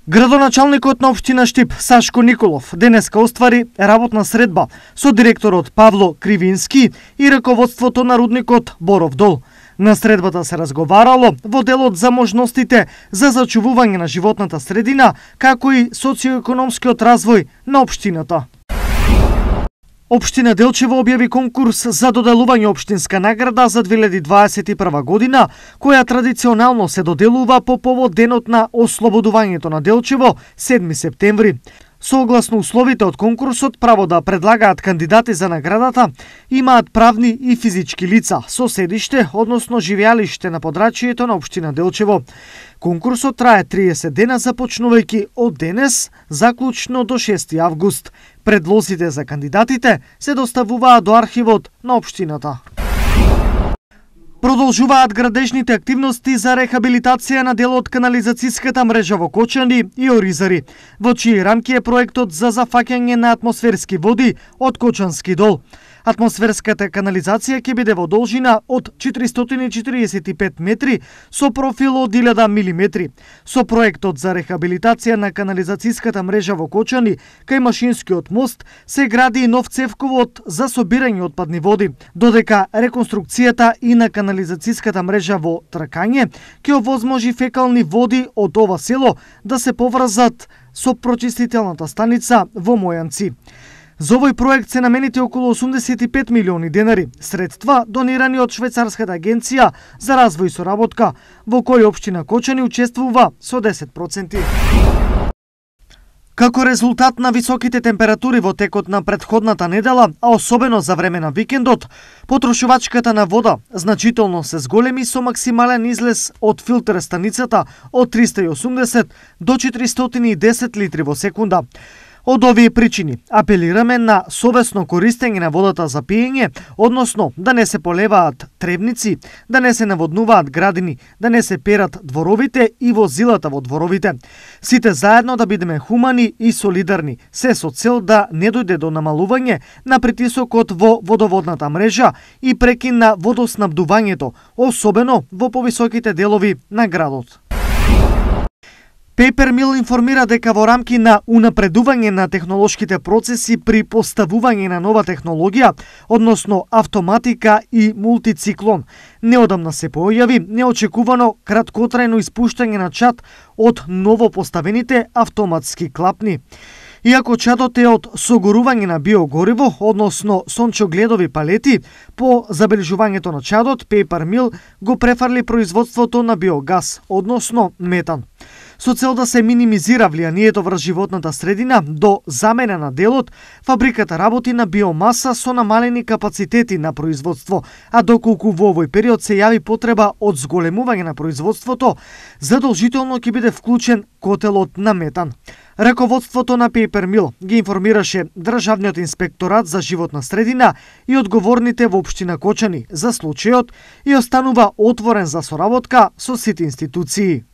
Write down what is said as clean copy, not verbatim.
Градоначалникот на општина Штип Сашко Николов денеска оствари работна средба со директорот Павло Кривински и раководството на рудникот Боров дол. На средбата се разговарало во делот за можностите за зачувување на животната средина, како и социоекономскиот развој на општината. Општина Делчево објави конкурс за доделување општинска награда за 2021 година, која традиционално се доделува по повод денот на ослободувањето на Делчево, 7 септември. Согласно условите од конкурсот, право да предлагаат кандидати за наградата имаат правни и физички лица со седиште, односно живеалиште на подрачјето на општина Делчево. Конкурсот трае 30 дена, започнувајќи од денес, заклучно до 6 август. Предлозите за кандидатите се доставуваат до архивот на општината. Продолжуваат градежните активности за рехабилитација на дел од канализацијската мрежа во Кочани и Оризари, во чии рамки е проектот за зафаќање на атмосферски води од Кочански дол. Атмосферската канализација ќе биде во должина од 445 метри со профил од 1000 милиметри. Со проектот за рехабилитација на канализацијската мрежа во Кочани кај Машинскиот мост се гради и нов цевковод за собирање отпадни води, додека реконструкцијата и на канализацијската мрежа во Тракање ќе овозможи фекални води од ова село да се поврзат со прочистителната станица во Мојанци. За овој проект се наменети околу 85 милиони денари, средства донирани од Швајцарската агенција за развој и соработка, во кој општина Кочани учествува со 10%. Како резултат на високите температури во текот на претходната недела, а особено за време на викендот, потрошувачката на вода значително се зголеми со максимален излез од филтер станицата од 380 до 410 литри во секунда. Од овие причини апелираме на совесно користење на водата за пиење, односно да не се полеваат требници, да не се наводнуваат градини, да не се перат дворовите и возилата во дворовите. Сите заедно да бидеме хумани и солидарни, се со цел да не дојде до намалување на притисокот во водоводната мрежа и прекин на водоснабдувањето, особено во повисоките делови на градот. Paper Mill информира дека во рамки на унапредување на технолошките процеси при поставување на нова технологија, односно автоматика и мултициклон, неодамна се појави неочекувано краткотрајно испуштање на чад од ново поставените автоматски клапни. Иако чадот е од согорување на биогориво, односно сончогледови палети, по забележувањето на чадот, Paper Mill го префарли производството на биогаз, односно метан. Со цел да се минимизира влијанието врз животната средина до замена на делот, фабриката работи на биомаса со намалени капацитети на производство, а доколку во овој период се јави потреба од зголемување на производството, задолжително ќе биде вклучен котелот на метан. Раководството на Paper Mill ги информираше Државниот инспекторат за животна средина и одговорните во општина Кочани за случајот и останува отворен за соработка со сите институции.